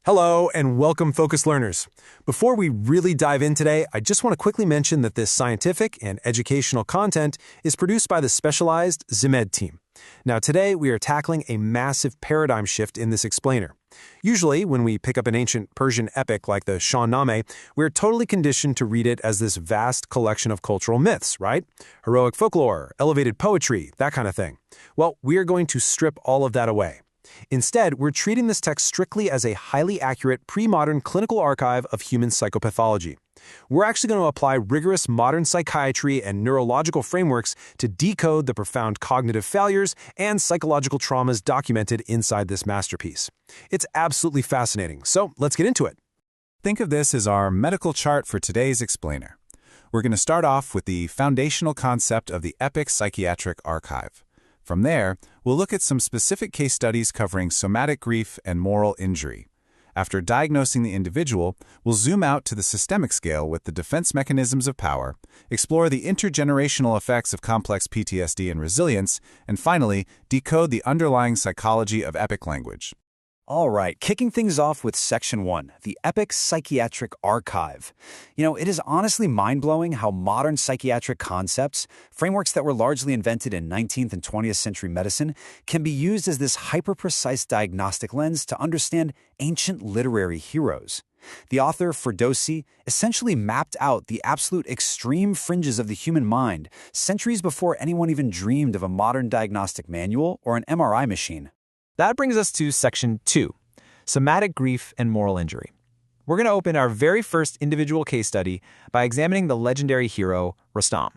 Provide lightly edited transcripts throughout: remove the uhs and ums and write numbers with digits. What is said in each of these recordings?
Hello and welcome, Focus Learners. Before we really dive in today, I just want to quickly mention that this scientific and educational content is produced by the specialized Zimed team. Now today we are tackling a massive paradigm shift in this explainer. Usually, when we pick up an ancient Persian epic like the Shahnameh, we're totally conditioned to read it as this vast collection of cultural myths, right? Heroic folklore, elevated poetry, that kind of thing. Well, we are going to strip all of that away. Instead, we're treating this text strictly as a highly accurate pre-modern clinical archive of human psychopathology. We're actually going to apply rigorous modern psychiatry and neurological frameworks to decode the profound cognitive failures and psychological traumas documented inside this masterpiece. It's absolutely fascinating, so let's get into it. Think of this as our medical chart for today's explainer. We're going to start off with the foundational concept of the epic psychiatric archive. From there, we'll look at some specific case studies covering somatic grief and moral injury. After diagnosing the individual, we'll zoom out to the systemic scale with the defense mechanisms of power, explore the intergenerational effects of complex PTSD and resilience, and finally, decode the underlying psychology of epic language. All right, kicking things off with Section 1, the Epic Psychiatric Archive. It is honestly mind-blowing how modern psychiatric concepts, frameworks that were largely invented in 19th and 20th century medicine, can be used as this hyper-precise diagnostic lens to understand ancient literary heroes. The author, Ferdowsi, essentially mapped out the absolute extreme fringes of the human mind centuries before anyone even dreamed of a modern diagnostic manual or an MRI machine. That brings us to Section 2, Somatic Grief and Moral Injury. We're going to open our very first individual case study by examining the legendary hero, Rustam.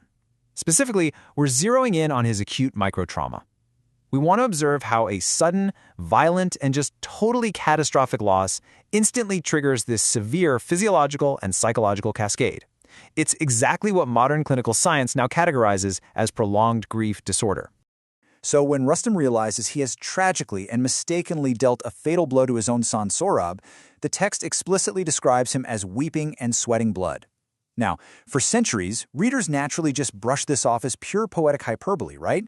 Specifically, we're zeroing in on his acute microtrauma. We want to observe how a sudden, violent, and just totally catastrophic loss instantly triggers this severe physiological and psychological cascade. It's exactly what modern clinical science now categorizes as prolonged grief disorder. So when Rustam realizes he has tragically and mistakenly dealt a fatal blow to his own son Sohrab, the text explicitly describes him as weeping and sweating blood. Now, for centuries, readers naturally just brush this off as pure poetic hyperbole, right?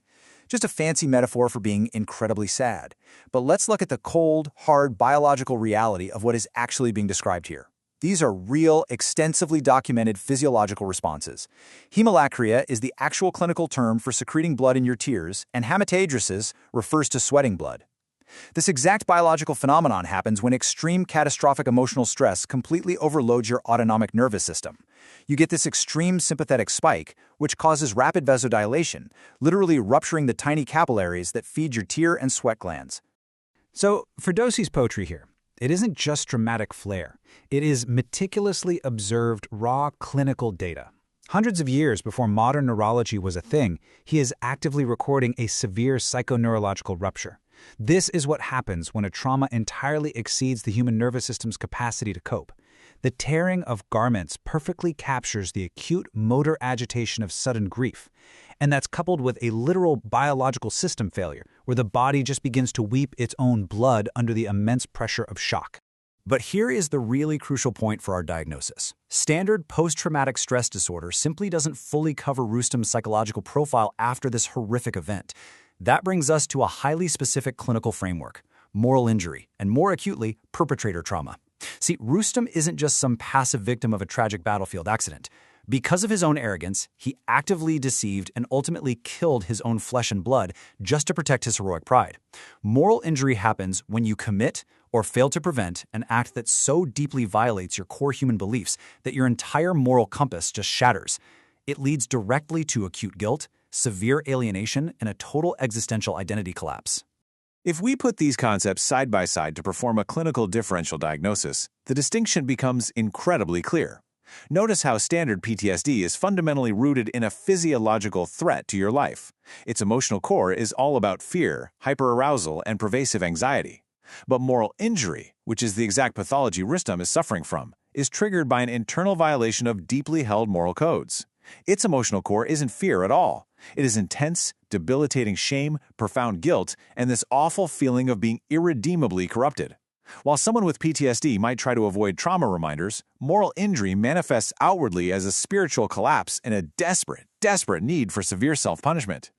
Just a fancy metaphor for being incredibly sad. But let's look at the cold, hard biological reality of what is actually being described here. These are real, extensively documented physiological responses. Hemolacria is the actual clinical term for secreting blood in your tears, and hematidrosis refers to sweating blood. This exact biological phenomenon happens when extreme catastrophic emotional stress completely overloads your autonomic nervous system. You get this extreme sympathetic spike, which causes rapid vasodilation, literally rupturing the tiny capillaries that feed your tear and sweat glands. So, Ferdowsi's poetry here. It isn't just dramatic flair. It is meticulously observed raw clinical data. Hundreds of years before modern neurology was a thing, he is actively recording a severe psychoneurological rupture. This is what happens when a trauma entirely exceeds the human nervous system's capacity to cope. The tearing of garments perfectly captures the acute motor agitation of sudden grief. And that's coupled with a literal biological system failure, where the body just begins to weep its own blood under the immense pressure of shock. But here is the really crucial point for our diagnosis. Standard post-traumatic stress disorder simply doesn't fully cover Rustam's psychological profile after this horrific event. That brings us to a highly specific clinical framework: moral injury, and more acutely, perpetrator trauma. See, Rustam isn't just some passive victim of a tragic battlefield accident. Because of his own arrogance, he actively deceived and ultimately killed his own flesh and blood just to protect his heroic pride. Moral injury happens when you commit or fail to prevent an act that so deeply violates your core human beliefs that your entire moral compass just shatters. It leads directly to acute guilt, severe alienation, and a total existential identity collapse. If we put these concepts side by side to perform a clinical differential diagnosis, the distinction becomes incredibly clear. Notice how standard PTSD is fundamentally rooted in a physiological threat to your life. Its emotional core is all about fear, hyperarousal, and pervasive anxiety. But moral injury, which is the exact pathology Rustam is suffering from, is triggered by an internal violation of deeply held moral codes. Its emotional core isn't fear at all. It is intense, debilitating shame, profound guilt, and this awful feeling of being irredeemably corrupted. While someone with PTSD might try to avoid trauma reminders, moral injury manifests outwardly as a spiritual collapse and a desperate need for severe self-punishment.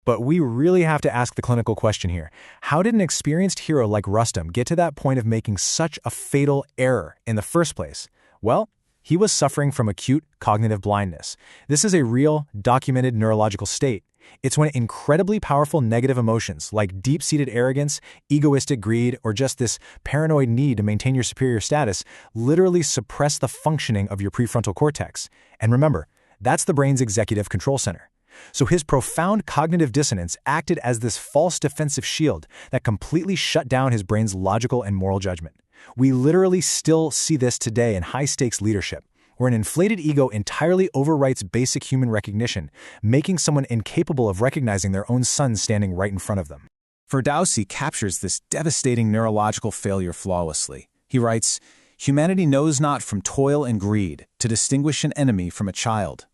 But we really have to ask the clinical question here. How did an experienced hero like Rustam get to that point of making such a fatal error in the first place? Well, he was suffering from acute cognitive blindness. This is a real, documented neurological state. It's when incredibly powerful negative emotions like deep-seated arrogance, egoistic greed, or just this paranoid need to maintain your superior status literally suppress the functioning of your prefrontal cortex. And remember, that's the brain's executive control center. So his profound cognitive dissonance acted as this false defensive shield that completely shut down his brain's logical and moral judgment. We literally still see this today in high-stakes leadership, where an inflated ego entirely overwrites basic human recognition, making someone incapable of recognizing their own son standing right in front of them. Ferdowsi captures this devastating neurological failure flawlessly. He writes, "Humanity knows not from toil and greed to distinguish an enemy from a child."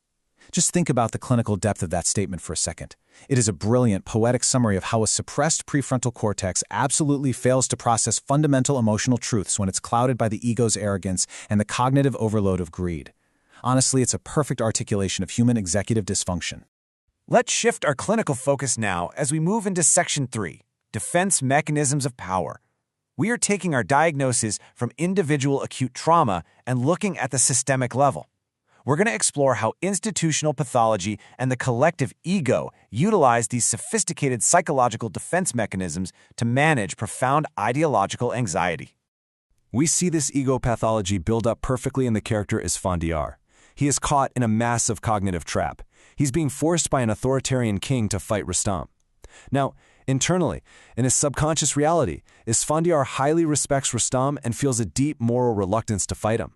Just think about the clinical depth of that statement for a second. It is a brilliant, poetic summary of how a suppressed prefrontal cortex absolutely fails to process fundamental emotional truths when it's clouded by the ego's arrogance and the cognitive overload of greed. Honestly, it's a perfect articulation of human executive dysfunction. Let's shift our clinical focus now as we move into Section 3, Defense Mechanisms of Power. We are taking our diagnosis from individual acute trauma and looking at the systemic level. We're going to explore how institutional pathology and the collective ego utilize these sophisticated psychological defense mechanisms to manage profound ideological anxiety. We see this ego pathology build up perfectly in the character Isfandiar. He is caught in a massive cognitive trap. He's being forced by an authoritarian king to fight Rustam. Now, internally, in his subconscious reality, Isfandiar highly respects Rustam and feels a deep moral reluctance to fight him.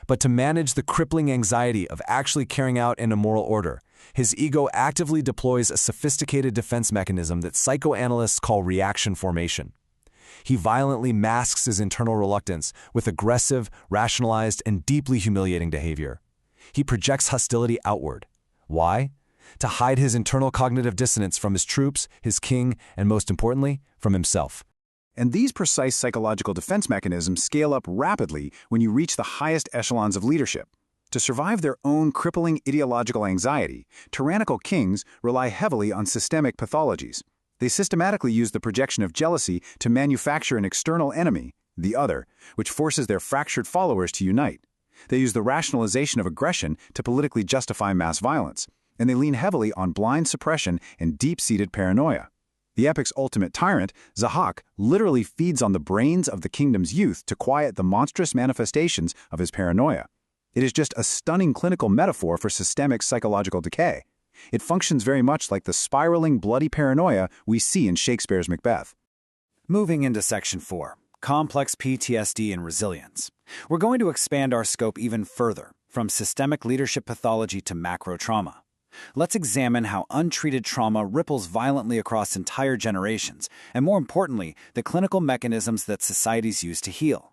But to manage the crippling anxiety of actually carrying out an immoral order, his ego actively deploys a sophisticated defense mechanism that psychoanalysts call reaction formation. He violently masks his internal reluctance with aggressive, rationalized, and deeply humiliating behavior. He projects hostility outward. Why? To hide his internal cognitive dissonance from his troops, his king, and most importantly, from himself. And these precise psychological defense mechanisms scale up rapidly when you reach the highest echelons of leadership. To survive their own crippling ideological anxiety, tyrannical kings rely heavily on systemic pathologies. They systematically use the projection of jealousy to manufacture an external enemy, the other, which forces their fractured followers to unite. They use the rationalization of aggression to politically justify mass violence, and they lean heavily on blind suppression and deep-seated paranoia. The epic's ultimate tyrant, Zahak, literally feeds on the brains of the kingdom's youth to quiet the monstrous manifestations of his paranoia. It is just a stunning clinical metaphor for systemic psychological decay. It functions very much like the spiraling, bloody paranoia we see in Shakespeare's Macbeth. Moving into Section 4, Complex PTSD and Resilience. We're going to expand our scope even further, from systemic leadership pathology to macro trauma. Let's examine how untreated trauma ripples violently across entire generations, and more importantly, the clinical mechanisms that societies use to heal.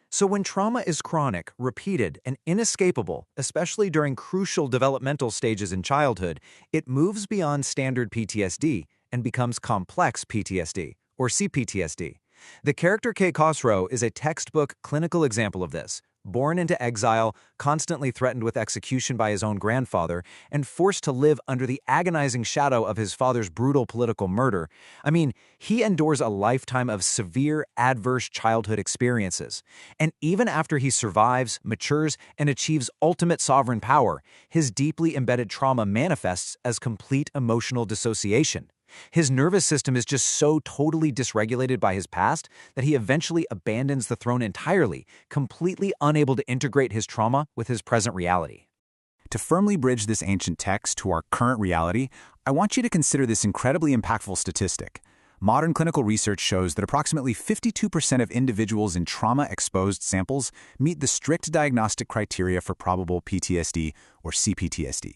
So when trauma is chronic, repeated, and inescapable, especially during crucial developmental stages in childhood, it moves beyond standard PTSD and becomes complex PTSD, or CPTSD. The character K. Khosrow is a textbook clinical example of this. Born into exile, constantly threatened with execution by his own grandfather, and forced to live under the agonizing shadow of his father's brutal political murder, he endures a lifetime of severe, adverse childhood experiences. And even after he survives, matures, and achieves ultimate sovereign power, his deeply embedded trauma manifests as complete emotional dissociation. His nervous system is just so totally dysregulated by his past that he eventually abandons the throne entirely, completely unable to integrate his trauma with his present reality. To firmly bridge this ancient text to our current reality, I want you to consider this incredibly impactful statistic. Modern clinical research shows that approximately 52% of individuals in trauma-exposed samples meet the strict diagnostic criteria for probable PTSD or CPTSD.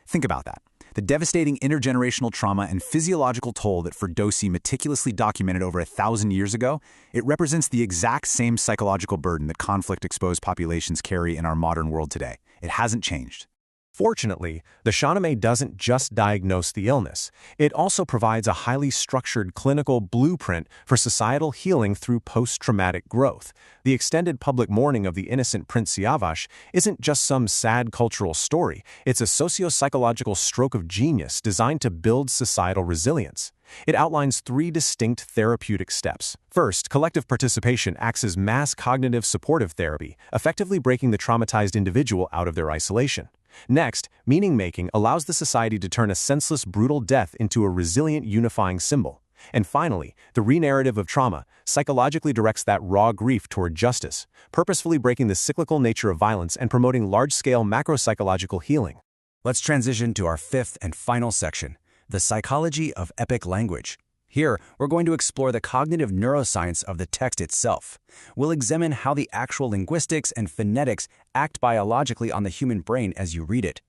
Think about that. The devastating intergenerational trauma and physiological toll that Ferdowsi meticulously documented over 1,000 years ago, it represents the exact same psychological burden that conflict-exposed populations carry in our modern world today. It hasn't changed. Fortunately, the Shahnameh doesn't just diagnose the illness. It also provides a highly structured clinical blueprint for societal healing through post-traumatic growth. The extended public mourning of the innocent Prince Siavash isn't just some sad cultural story. It's a socio-psychological stroke of genius designed to build societal resilience. It outlines 3 distinct therapeutic steps. First, collective participation acts as mass cognitive supportive therapy, effectively breaking the traumatized individual out of their isolation. Next, meaning-making allows the society to turn a senseless, brutal death into a resilient, unifying symbol. And finally, the re-narrative of trauma psychologically directs that raw grief toward justice, purposefully breaking the cyclical nature of violence and promoting large-scale macro-psychological healing. Let's transition to our 5th and final section, the psychology of epic language. Here, we're going to explore the cognitive neuroscience of the text itself. We'll examine how the actual linguistics and phonetics act biologically on the human brain as you read it.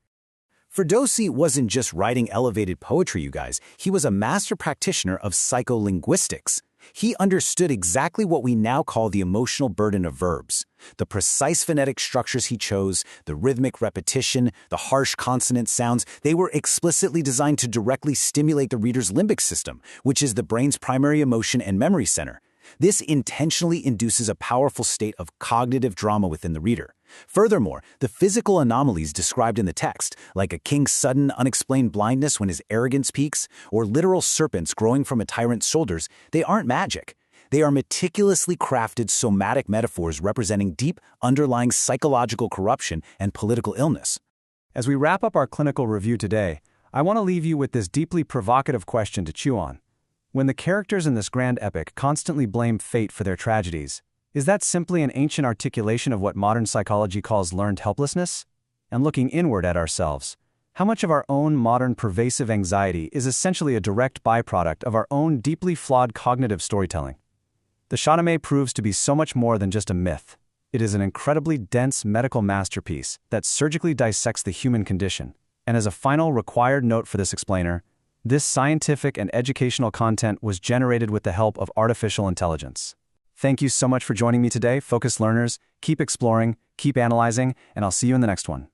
Ferdowsi wasn't just writing elevated poetry, you guys. He was a master practitioner of psycholinguistics. He understood exactly what we now call the emotional burden of verbs. The precise phonetic structures he chose, the rhythmic repetition, the harsh consonant sounds, they were explicitly designed to directly stimulate the reader's limbic system, which is the brain's primary emotion and memory center. This intentionally induces a powerful state of cognitive drama within the reader. Furthermore, the physical anomalies described in the text, like a king's sudden, unexplained blindness when his arrogance peaks, or literal serpents growing from a tyrant's shoulders, they aren't magic. They are meticulously crafted somatic metaphors representing deep, underlying psychological corruption and political illness. As we wrap up our clinical review today, I want to leave you with this deeply provocative question to chew on. When the characters in this grand epic constantly blame fate for their tragedies, is that simply an ancient articulation of what modern psychology calls learned helplessness? And looking inward at ourselves, how much of our own modern pervasive anxiety is essentially a direct byproduct of our own deeply flawed cognitive storytelling? The Shahnameh proves to be so much more than just a myth. It is an incredibly dense medical masterpiece that surgically dissects the human condition. And as a final required note for this explainer, this scientific and educational content was generated with the help of artificial intelligence. Thank you so much for joining me today, Focused Learners. Keep exploring, keep analyzing, and I'll see you in the next one.